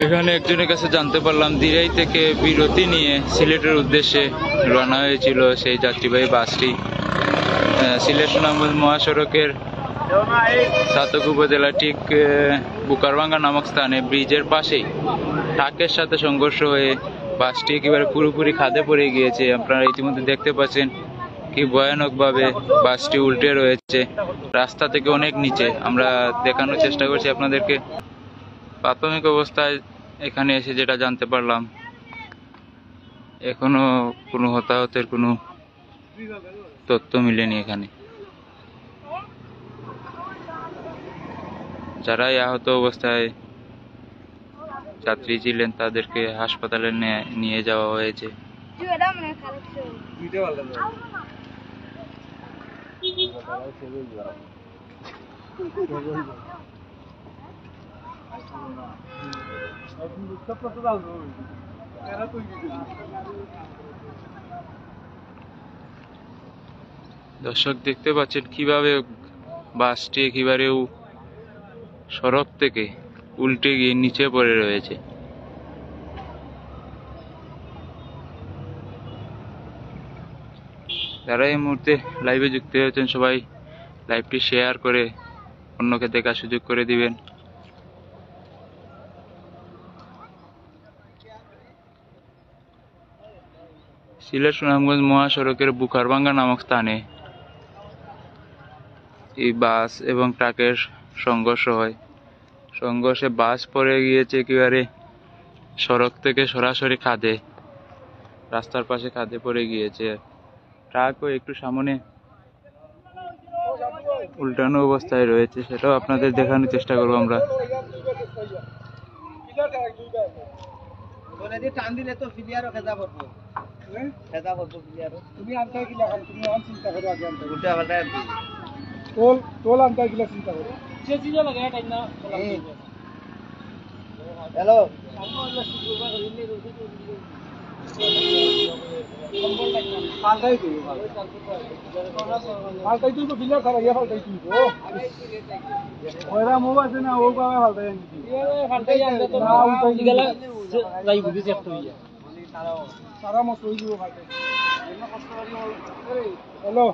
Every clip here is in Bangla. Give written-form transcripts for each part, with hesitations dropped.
এখানে একজনের কাছে জানতে পারলাম দিরাই থেকে বিরতি নিয়ে সিলেটের উদ্দেশ্যে রওনা হয়েছিল সেই যাত্রীবাহী বাসটি। সিলেট সুনামগঞ্জ মহাসড়কের ছাতক উপজেলা ঠিক বুকারভাঙ্গা নামক স্থানে ব্রিজের পাশেই ট্রাকের সাথে সংঘর্ষ হয়ে বাসটি একেবারে পুরোপুরি খাদে পড়ে গিয়েছে। আপনারা ইতিমধ্যে দেখতে পাচ্ছেন কি ভয়ানকভাবে বাসটি উল্টে রয়েছে, রাস্তা থেকে অনেক নিচে। আমরা দেখানোর চেষ্টা করছি আপনাদেরকে। প্রাথমিক অবস্থায় এখানে এসে যেটা জানতে পারলাম, এখনো কোনো হতাহতের কোনো তথ্য মিলেনি এখানে। যারা আহত অবস্থায় যাত্রী ছিলেন তাদেরকে হাসপাতালে নিয়ে যাওয়া হয়েছে। দর্শক দেখতে পাচ্ছেন কিভাবে বাসটি একেবারেও সড়ক থেকে উল্টে গিয়ে নিচে পড়ে রয়েছে। যারা এই মুহূর্তে লাইভে যুক্ত হয়েছেন সবাই লাইভটি শেয়ার করে অন্যকে দেখার সুযোগ করে দিবেন। সিলেট সুনামগঞ্জ মহাসড়কের বুকারভাঙ্গা নামক স্থানে এই বাস এবং ট্রাকের সংঘর্ষ হয়। সংঘর্ষে বাস পড়ে গিয়েছে একেবারে সড়ক থেকে সরাসরি খাদে, রাস্তার পাশে খাদে পড়ে গিয়েছে। ট্রাকও একটু সামনে উল্টানো অবস্থায় রয়েছে, সেটাও আপনাদের দেখানোর চেষ্টা করবো আমরা। হ্যালো পাল্টাই তুই বিলা খারাপ ইয়া পাল্টাই তুই তো ওরা মোবাইল আছে না ও কামে পাল্টাই না উল্টাই গেল যাই বুঝি চেক তুই সারা মত হই দিব পাল্টাই হ্যালো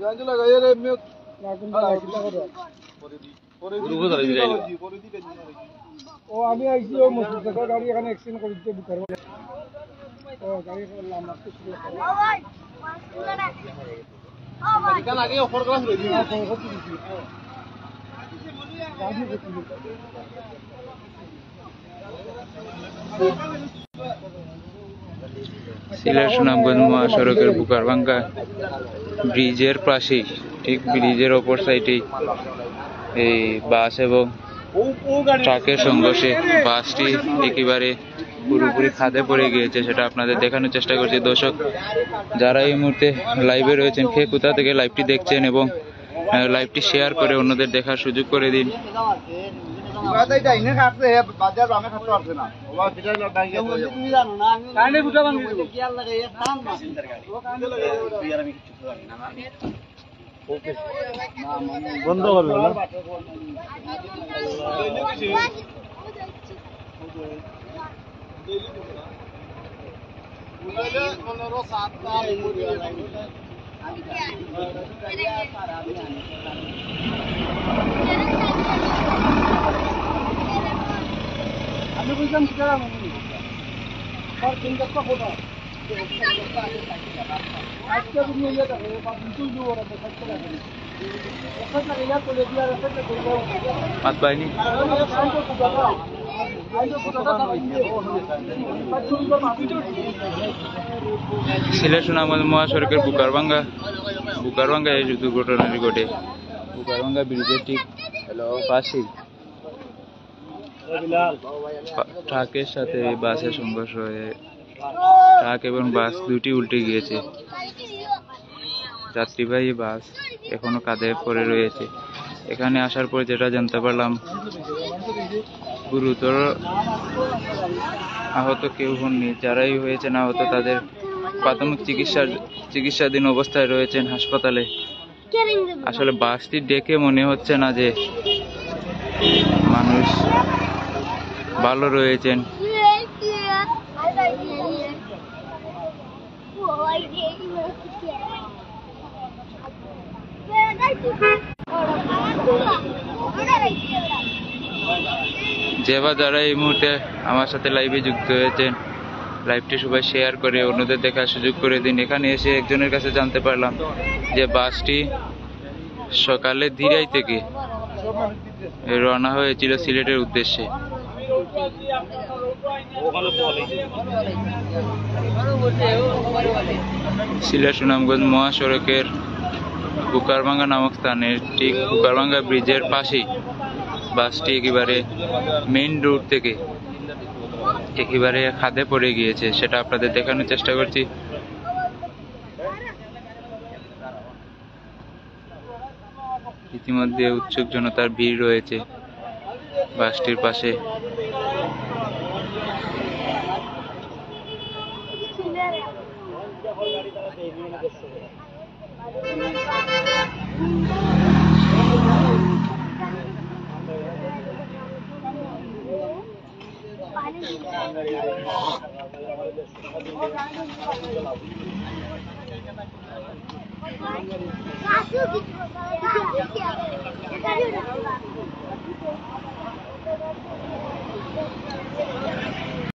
গাঞ্জ লাগাই রে মিউট না কোন লাগিলা করো পরে দি ও আমি আইছি ও মুস্তাফা গাড়ি এখানে এক্সচেঞ্জ করে দিতে বুক করব। ও গাড়ি করলাম মাত্র শুরু করব। ও ভাই ও ভাই কাল আগে অফার করা হলো দিন অফার করতে দিছি গাড়ি করতে সিলেট সুনামগঞ্জ মহাসড়কের বুকারভাঙ্গা ব্রিজের পাশেই ঠিক ব্রিজের অপর সাইডেই এই বাস এবং ট্রাকের সংঘর্ষে বাসটি একেবারে পুরোপুরি খাদে পড়ে গিয়েছে, সেটা আপনাদের দেখানোর চেষ্টা করছি। দর্শক যারা এই মুহূর্তে লাইভে রয়েছেন, কে কোথা থেকে লাইভটি দেখছেন এবং লাইভটি শেয়ার করে অন্যদের দেখার সুযোগ করে দিন। বন্ধ করবে না আমি বুঝলাম চিন্তা ফটো আজকে তুমি ইয়ে থাকে বা দুটো দিব ওরা দেখতে লাগে ওখানে গেলে চলে দিয়া রাস্তাতে করব মাত পাইনি। সিলেট সুনামগঞ্জ মহাসড়কের বুকারভাঙ্গা এই দুর্ঘটনাটি ঘটে। বুকারভাঙ্গা ব্রিজের ঠিক পাশেই ট্রাকের সাথে বাসের সংঘর্ষ হয়ে ট্রাক এবং বাস দুটি উল্টে গিয়েছে। যাত্রীবাহী বাস এখনো কাঁধে পড়ে রয়েছে। এখানে আসার পর যেটা জানতে পারলাম, গুরুতর আহত কেউ হননি। যারাই হয়েছেন আহত তাদের প্রাথমিক চিকিৎসাধীন অবস্থায় রয়েছেন হাসপাতালে। আসলে বাসটি দেখে মনে হচ্ছে না যে মানুষ ভালো রয়েছেন। যে বা যারা এই মুহূর্তে আমার সাথে লাইভে যুক্ত হয়েছেন, লাইভটি সবাই শেয়ার করে অন্যদের দেখার সুযোগ করে দিন। এখানে এসে একজনের কাছে জানতে পারলাম যে বাসটি সকালে দিরাই থেকে রওনা হয়েছিল সিলেটের উদ্দেশ্যে। সিলেট সুনামগঞ্জ মহাসড়কের বুকারভাঙ্গা নামক স্থানে ঠিক বুকারভাঙ্গা ব্রিজের পাশেই বাসটি একেবারে মেইন রোড থেকে একেবারে খাদে পড়ে গিয়েছে, সেটা আপনাদের দেখানোর চেষ্টা করছি। ইতিমধ্যে উৎসুক জনতার ভিড় রয়েছে বাসটির পাশে।